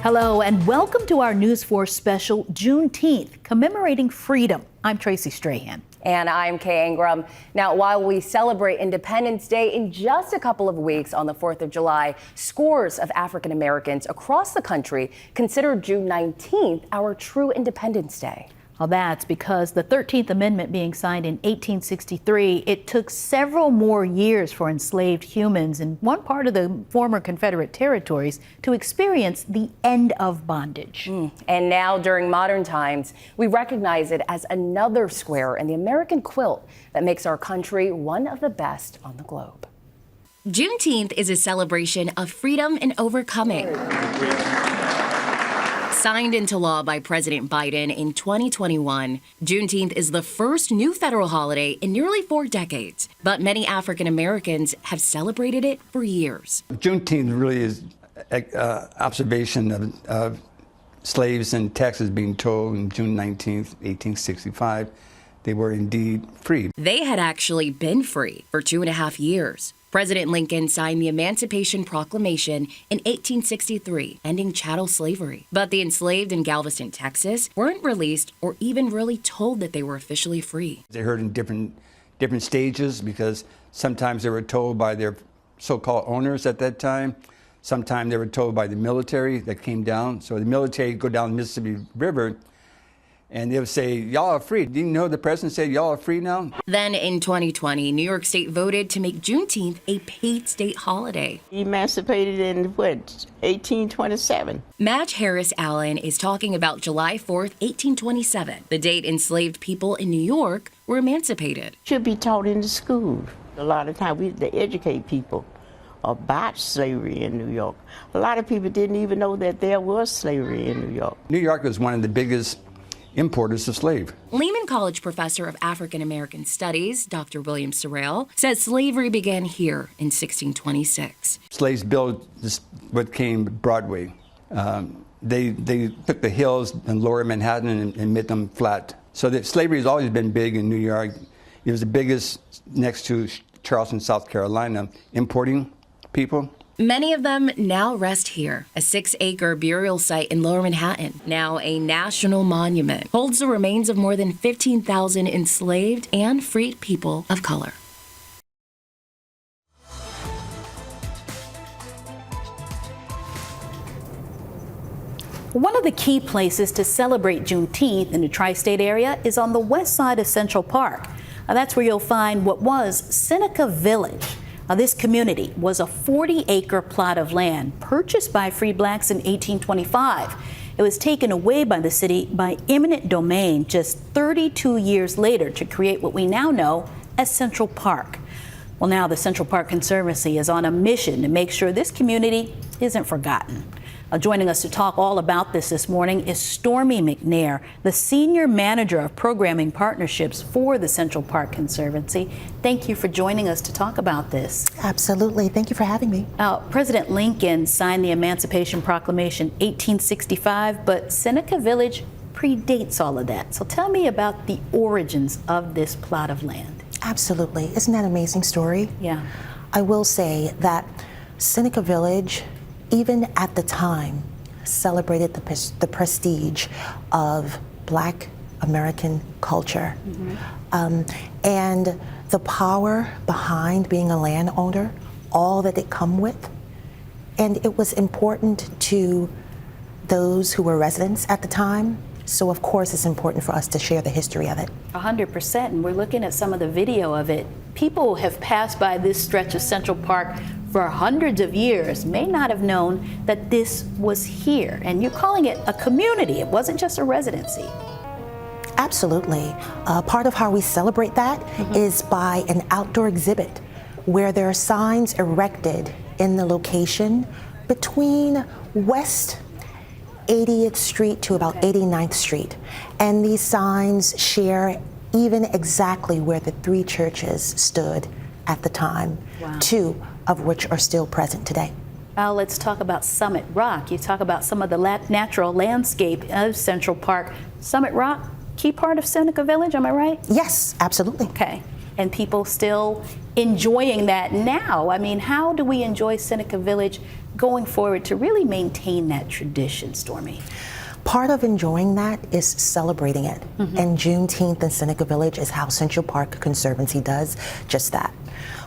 Hello and welcome to our News 4 special, Juneteenth, Commemorating Freedom. I'm Tracy Strahan. And I'm Kay Ingram. Now, while we celebrate Independence Day in just a couple of weeks on the 4th of July, scores of African Americans across the country consider June 19th our true Independence Day. Well, that's because the 13th Amendment being signed in 1863, it took several more years for enslaved humans in one part of the former Confederate territories to experience the end of bondage. And now, during modern times, we recognize it as another square in the American quilt that makes our country one of the best on the globe. Juneteenth is a celebration of freedom and overcoming. Signed into law by President Biden in 2021, Juneteenth is the first new federal holiday in nearly 4 decades, but many African Americans have celebrated it for years. Juneteenth really is observation of slaves in Texas being told on June 19th, 1865, they were indeed free. They had actually been free for 2.5 years. President Lincoln signed the Emancipation Proclamation in 1863, ending chattel slavery. But the enslaved in Galveston, Texas, weren't released or even really told that they were officially free. They heard in different stages because sometimes they were told by their so-called owners at that time. Sometimes they were told by the military that came down. So the military would go down the Mississippi River and they would say, y'all are free. Do you know the president said y'all are free now? Then in 2020, New York State voted to make Juneteenth a paid state holiday. Emancipated in, 1827? Madge Harris Allen is talking about July 4th, 1827, the date enslaved people in New York were emancipated. Should be taught in the school. A lot of times they educate people about slavery in New York. A lot of people didn't even know that there was slavery in New York. New York was one of the biggest importers of slaves. Lehman College professor of African American Studies, Dr. William Sorrell, says slavery began here in 1626. Slaves built what became Broadway. They took the hills in lower Manhattan and made them flat. So that slavery has always been big in New York. It was the biggest next to Charleston, South Carolina, importing people. Many of them now rest here. A 6-acre burial site in Lower Manhattan, now a national monument, holds the remains of more than 15,000 enslaved and freed people of color. One of the key places to celebrate Juneteenth in the tri-state area is on the west side of Central Park. That's where you'll find what was Seneca Village. This community was a 40-acre plot of land purchased by free blacks in 1825. It was taken away by the city by eminent domain just 32 years later to create what we now know as Central Park. Well, now the Central Park Conservancy is on a mission to make sure this community isn't forgotten. Joining us to talk all about this morning is Stormy McNair, the Senior Manager of Programming Partnerships for the Central Park Conservancy. Thank you for joining us to talk about this. Absolutely. Thank you for having me. President Lincoln signed the Emancipation Proclamation 1865, but Seneca Village predates all of that. So tell me about the origins of this plot of land. Absolutely. Isn't that an amazing story? Yeah. I will say that Seneca Village, even at the time, celebrated the prestige of Black American culture. And the power behind being a landowner, all that it come with. And it was important to those who were residents at the time. So of course it's important for us to share the history of it. 100%, and we're looking at some of the video of it. People have passed by this stretch of Central Park for hundreds of years, may not have known that this was here. And you're calling it a community. It wasn't just a residency. Absolutely. Part of how we celebrate that is by an outdoor exhibit where there are signs erected in the location between West 80th Street to about 89th Street. And these signs share even exactly where the 3 churches stood at the time, 2 of which are still present today. Let's talk about Summit Rock. You talk about some of the natural landscape of Central Park. Summit Rock, key part of Seneca Village, am I right? Yes, absolutely. Okay. and people still enjoying that now. I mean, how do we enjoy Seneca Village going forward to really maintain that tradition, Stormy? Part of enjoying that is celebrating it. And Juneteenth in Seneca Village is how Central Park Conservancy does just that.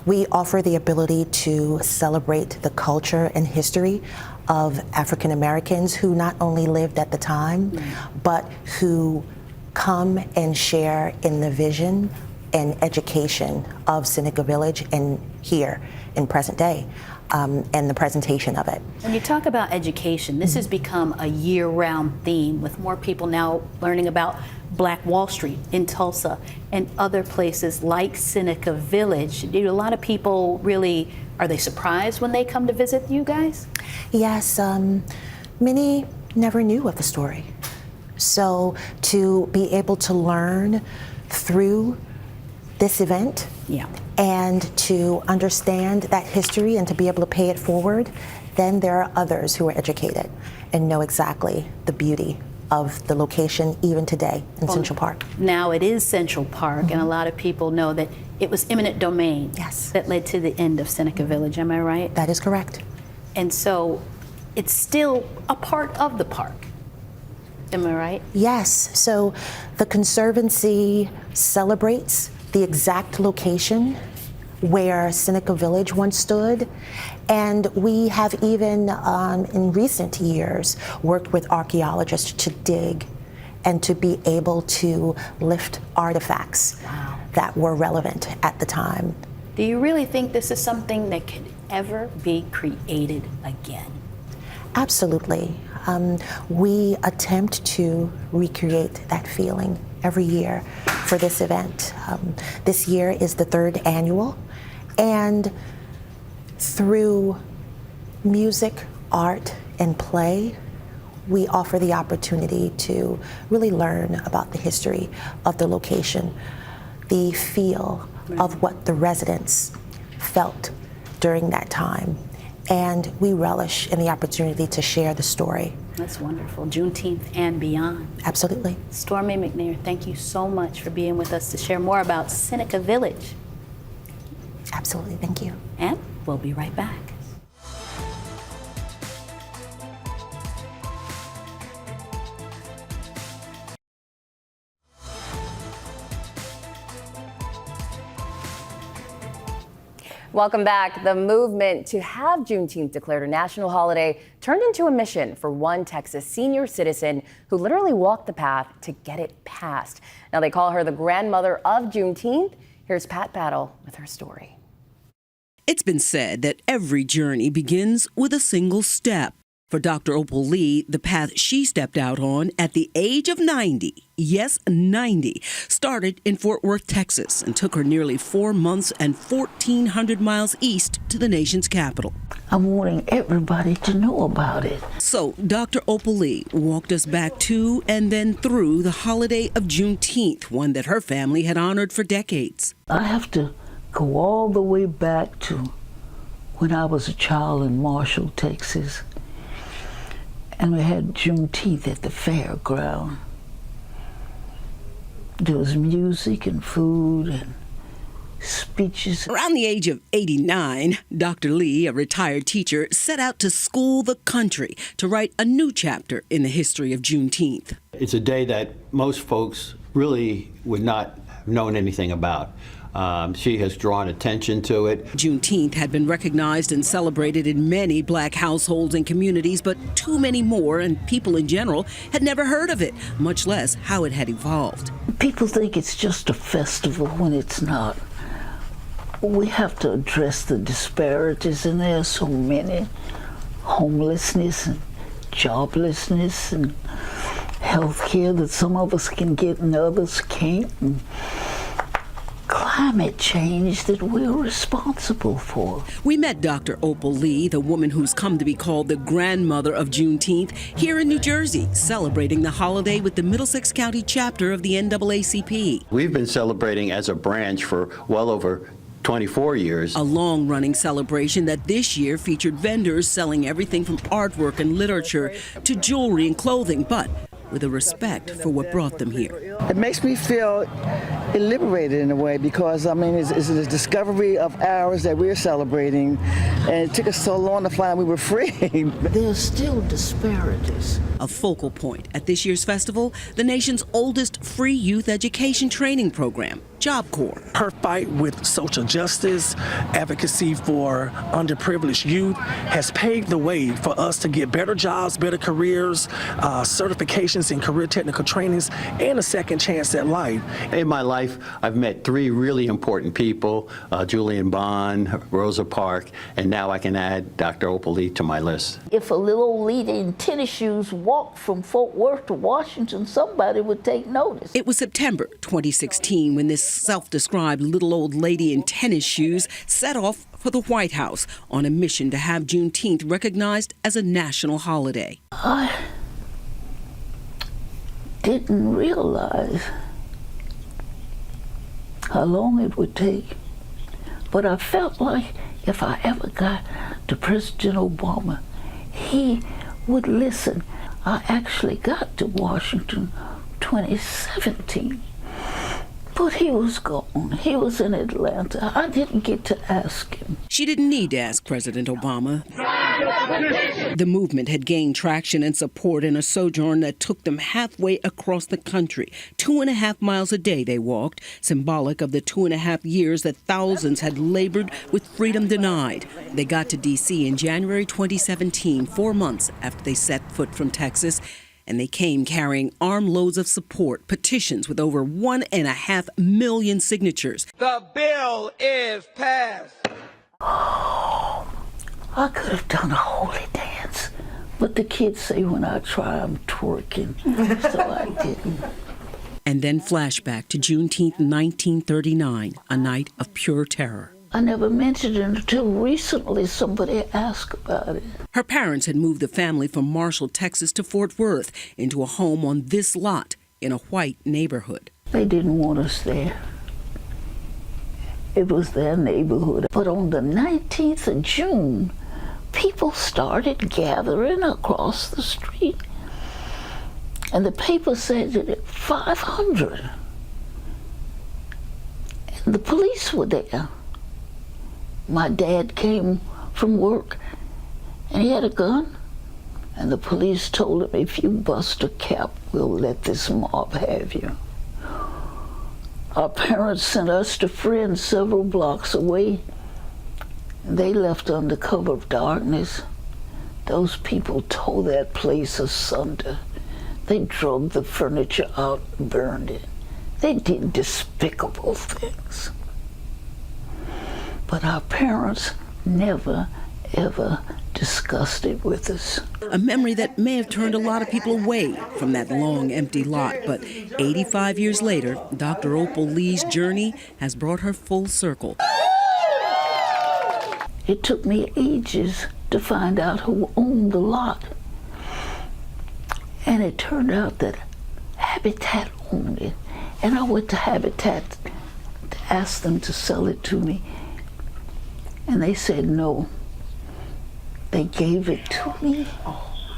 We offer the ability to celebrate the culture and history of African Americans who not only lived at the time, but who come and share in the vision and education of Seneca Village and here in present day. And the presentation of it. When you talk about education, this has become a year-round theme with more people now learning about Black Wall Street in Tulsa and other places like Seneca Village. Do a lot of people really, are they surprised when they come to visit you guys? Yes, many never knew of the story. So to be able to learn through this event, and to understand that history and to be able to pay it forward, then there are others who are educated and know exactly the beauty of the location even today in Central Park. Now it is Central Park, and a lot of people know that it was eminent domain that led to the end of Seneca Village, am I right? That is correct. And so it's still a part of the park, am I right? Yes, so the Conservancy celebrates the exact location where Seneca Village once stood. And we have even, in recent years, worked with archaeologists to dig and to be able to lift artifacts that were relevant at the time. Do you really think this is something that could ever be created again? Absolutely. We attempt to recreate that feeling every year for this event. This year is the 3rd annual, and through music, art, and play, we offer the opportunity to really learn about the history of the location, the feel of what the residents felt during that time, and we relish in the opportunity to share the story. That's wonderful. Juneteenth and beyond. Absolutely. Stormy McNair, thank you so much for being with us to share more about Seneca Village. Absolutely, thank you. And we'll be right back. Welcome back. The movement to have Juneteenth declared a national holiday turned into a mission for one Texas senior citizen who literally walked the path to get it passed. Now they call her the grandmother of Juneteenth. Here's Pat Battle with her story. It's been said that every journey begins with a single step. For Dr. Opal Lee, the path she stepped out on at the age of 90, yes, 90, started in Fort Worth, Texas, and took her nearly 4 months and 1,400 miles east to the nation's capital. I'm wanting everybody to know about it. So Dr. Opal Lee walked us back to and then through the holiday of Juneteenth, one that her family had honored for decades. I have to go all the way back to when I was a child in Marshall, Texas. And we had Juneteenth at the fairground. There was music and food and speeches. Around the age of 89, Dr. Lee, a retired teacher, set out to school the country to write a new chapter in the history of Juneteenth. It's a day that most folks really would not have known anything about. She has drawn attention to it. Juneteenth had been recognized and celebrated in many black households and communities, but too many more, and people in general, had never heard of it, much less how it had evolved. People think it's just a festival when it's not. We have to address the disparities, and there are so many. Homelessness and joblessness and health care that some of us can get and others can't. And climate change that we're responsible for. We met Dr. Opal Lee, the woman who's come to be called the grandmother of Juneteenth, here in New Jersey, celebrating the holiday with the Middlesex County chapter of the NAACP. We've been celebrating as a branch for well over 24 years. A long-running celebration that this year featured vendors selling everything from artwork and literature to jewelry and clothing, but with a respect for what brought them here. It makes me feel liberated in a way because, I mean, it's a discovery of ours that we're celebrating, and it took us so long to find out we were free. There's still disparities. A focal point at this year's festival, the nation's oldest free youth education training program, Job Corps. Her fight with social justice, advocacy for underprivileged youth has paved the way for us to get better jobs, better careers, certifications in career technical trainings, and a second chance at life. In my life, I've met 3 really important people, Julian Bond, Rosa Parks, and now I can add Dr. Opal Lee to my list. If a little old lady in tennis shoes walked from Fort Worth to Washington, somebody would take notice. It was September 2016 when this self-described little old lady in tennis shoes set off for the White House on a mission to have Juneteenth recognized as a national holiday. I didn't realize how long it would take, but I felt like if I ever got to President Obama, he would listen. I actually got to Washington 2017, but he was gone. He was in Atlanta. I didn't get to ask him. She didn't need to ask President Obama. The movement had gained traction and support in a sojourn that took them halfway across the country. 2.5 miles a day they walked, symbolic of the 2.5 years that thousands had labored with freedom denied. They got to D.C. in January 2017, 4 months after they set foot from Texas. And they came carrying armloads of support, petitions with over 1.5 million signatures. The bill is passed. Oh, I could have done a holy dance, but the kids say when I try I'm twerking, so I didn't. And then flashback to Juneteenth 1939, a night of pure terror. I never mentioned it until recently somebody asked about it. Her parents had moved the family from Marshall, Texas to Fort Worth into a home on this lot in a white neighborhood. They didn't want us there. It was their neighborhood. But on the 19th of June, people started gathering across the street. And the paper said that 500. And the police were there. My dad came from work and he had a gun, and the police told him, if you bust a cap, we'll let this mob have you. Our parents sent us to friends several blocks away. They left under cover of darkness. Those people tore that place asunder. They drug the furniture out and burned it. They did despicable things. But our parents never, ever discussed it with us. A memory that may have turned a lot of people away from that long, empty lot. But 85 years later, Dr. Opal Lee's journey has brought her full circle. It took me ages to find out who owned the lot. And it turned out that Habitat owned it. And I went to Habitat to ask them to sell it to me. And they said no. They gave it to me.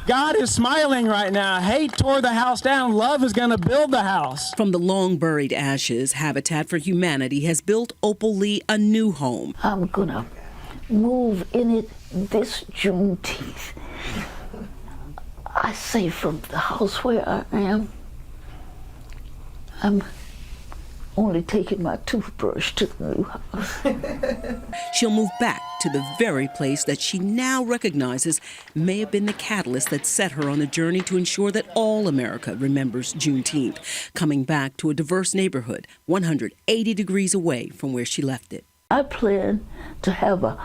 God is smiling right now. Hate tore the house down. Love is going to build the house. From the long buried ashes, Habitat for Humanity has built Opal Lee a new home. I'm gonna move in it this Juneteenth. I say from the house where I am, I'm only taking my toothbrush to the new house. She'll move back to the very place that she now recognizes may have been the catalyst that set her on a journey to ensure that all America remembers Juneteenth, coming back to a diverse neighborhood 180 degrees away from where she left it. I plan to have a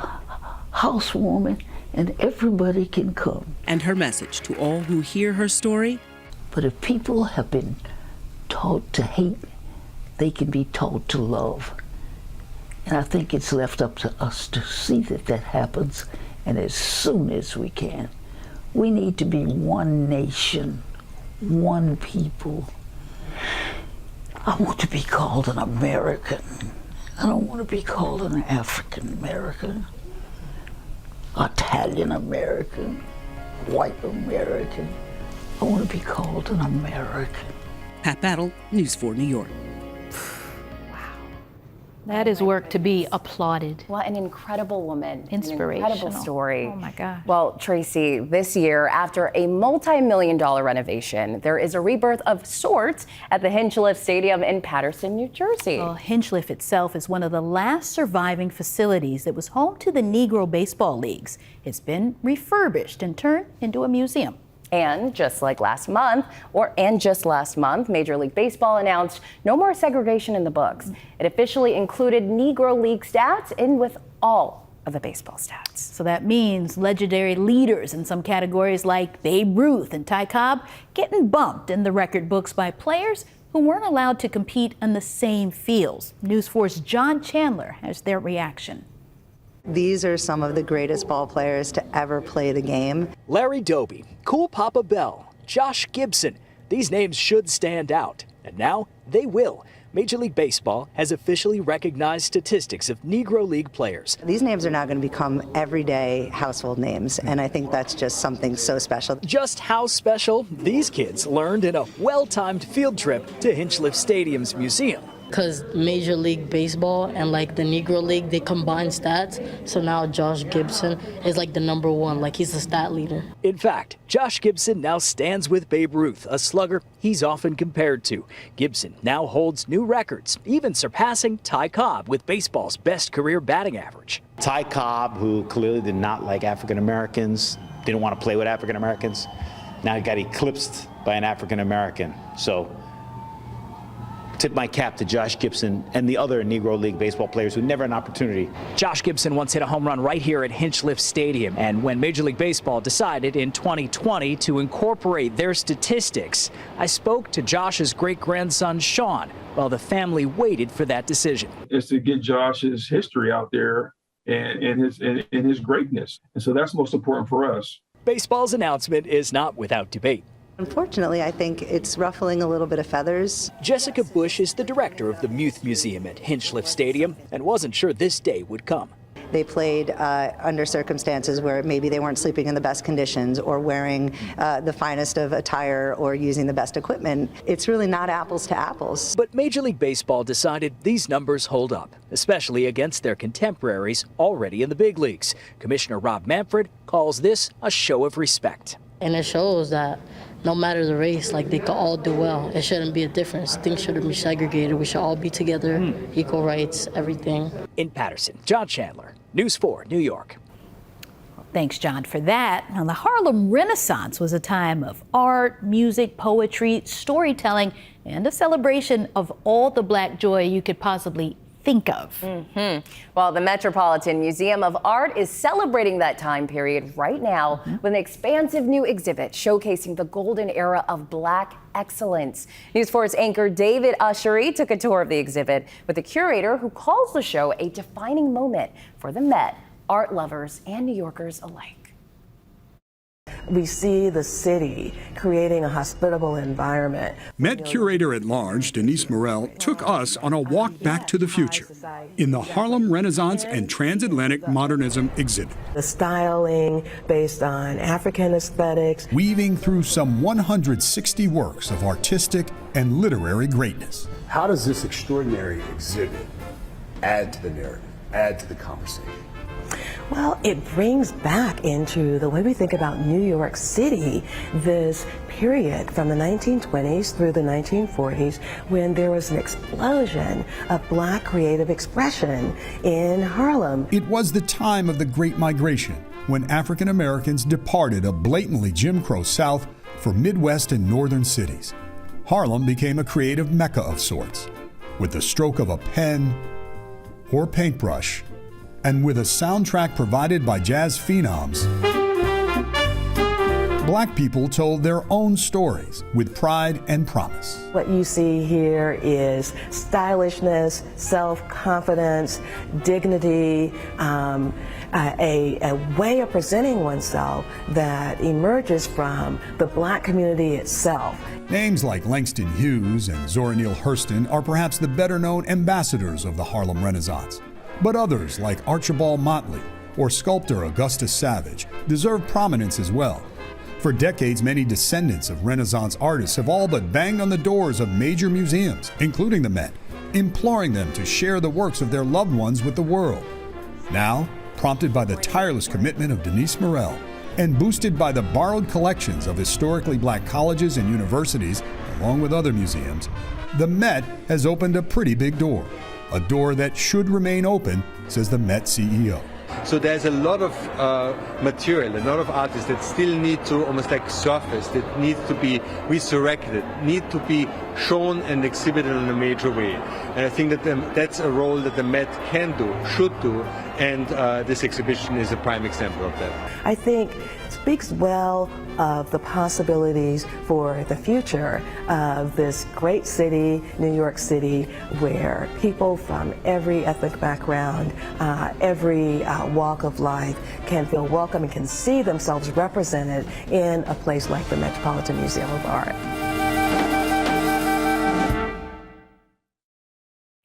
housewarming and everybody can come. And her message to all who hear her story? But if people have been taught to hate, they can be taught to love. And I think it's left up to us to see that that happens, and as soon as we can. We need to be one nation, one people. I want to be called an American. I don't want to be called an African American, Italian American, white American. I want to be called an American. Pat Battle, News 4 New York. That is work to be applauded. What an incredible woman. Inspirational. An incredible story. Oh my gosh. Well, Tracy, this year, after a multi-million-dollar renovation, there is a rebirth of sorts at the Hinchliffe Stadium in Paterson, New Jersey. Well, Hinchliffe itself is one of the last surviving facilities that was home to the Negro baseball leagues. It's been refurbished and turned into a museum. And just last month, Major League Baseball announced no more segregation in the books. It officially included Negro League stats in with all of the baseball stats. So that means legendary leaders in some categories like Babe Ruth and Ty Cobb getting bumped in the record books by players who weren't allowed to compete in the same fields. News 4's John Chandler has their reaction. These are some of the greatest ball players to ever play the game. Larry Doby, Cool Papa Bell, Josh Gibson. These names should stand out, and now they will. Major League Baseball has officially recognized statistics of Negro League players. These names are now going to become everyday household names, and I think that's just something so special. Just how special these kids learned in a well-timed field trip to Hinchliffe Stadium's museum. Because Major League Baseball and the Negro League, they combine stats. So now Josh Gibson is the #1, he's the stat leader. In fact, Josh Gibson now stands with Babe Ruth, a slugger he's often compared to. Gibson now holds new records, even surpassing Ty Cobb with baseball's best career batting average. Ty Cobb, who clearly did not like African Americans, didn't want to play with African Americans, now he got eclipsed by an African American. So tip my cap to Josh Gibson and the other Negro League baseball players who never had an opportunity. Josh Gibson once hit a home run right here at Hinchliffe Stadium. And when Major League Baseball decided in 2020 to incorporate their statistics, I spoke to Josh's great-grandson, Sean, while the family waited for that decision. It's to get Josh's history out there and his greatness. And so that's most important for us. Baseball's announcement is not without debate. Unfortunately, I think it's ruffling a little bit of feathers. Jessica Bush is the director of the Muth Museum at Hinchliffe Stadium and wasn't sure this day would come. They played under circumstances where maybe they weren't sleeping in the best conditions or wearing the finest of attire or using the best equipment. It's really not apples to apples. But Major League Baseball decided these numbers hold up, especially against their contemporaries already in the big leagues. Commissioner Rob Manfred calls this a show of respect. And it shows that no matter the race, they could all do well. It shouldn't be a difference. Things shouldn't be segregated. We should all be together, equal rights, everything. In Paterson, John Chandler, News 4, New York. Thanks, John, for that. Now, the Harlem Renaissance was a time of art, music, poetry, storytelling, and a celebration of all the Black joy you could possibly think of. Well, the Metropolitan Museum of Art is celebrating that time period right now with an expansive new exhibit showcasing the golden era of Black excellence. News 4's anchor David Ushery took a tour of the exhibit with the curator who calls the show a defining moment for the Met, art lovers, and New Yorkers alike. We see the city creating a hospitable environment. Met Curator-at-Large Denise Morel took us on a walk back to the future in the Harlem Renaissance and Transatlantic Modernism exhibit. The styling based on African aesthetics. Weaving through some 160 works of artistic and literary greatness. How does this extraordinary exhibit add to the narrative, add to the conversation? Well, it brings back into the way we think about New York City this period from the 1920s through the 1940s when there was an explosion of Black creative expression in Harlem. It was the time of the Great Migration when African Americans departed a blatantly Jim Crow South for Midwest and Northern cities. Harlem became a creative mecca of sorts, with the stroke of a pen or paintbrush, and with a soundtrack provided by jazz phenoms. Black people told their own stories with pride and promise. What you see here is stylishness, self-confidence, dignity, a way of presenting oneself that emerges from the Black community itself. Names like Langston Hughes and Zora Neale Hurston are perhaps the better-known ambassadors of the Harlem Renaissance. But others like Archibald Motley or sculptor Augustus Savage deserve prominence as well. For decades, many descendants of Renaissance artists have all but banged on the doors of major museums, including the Met, imploring them to share the works of their loved ones with the world. Now, prompted by the tireless commitment of Denise Morel and boosted by the borrowed collections of historically black colleges and universities, along with other museums, the Met has opened a pretty big door. A door that should remain open, says the Met CEO. So there's a lot of material, a lot of artists that still need to almost like surface, that need to be resurrected, need to be shown and exhibited in a major way. And I think that that's a role that the Met can do, should do, and this exhibition is a prime example of that. I think speaks well of the possibilities for the future of this great city, New York City, where people from every ethnic background, every walk of life can feel welcome and can see themselves represented in a place like the Metropolitan Museum of Art.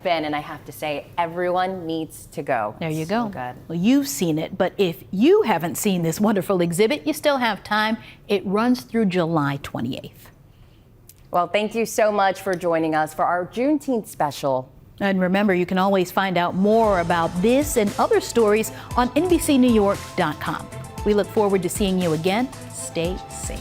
And I have to say, everyone needs to go. There you go. So good. Well, you've seen it, but if you haven't seen this wonderful exhibit, you still have time. It runs through July 28th. Well, thank you so much for joining us for our Juneteenth special. And remember, you can always find out more about this and other stories on NBCNewYork.com. We look forward to seeing you again. Stay safe.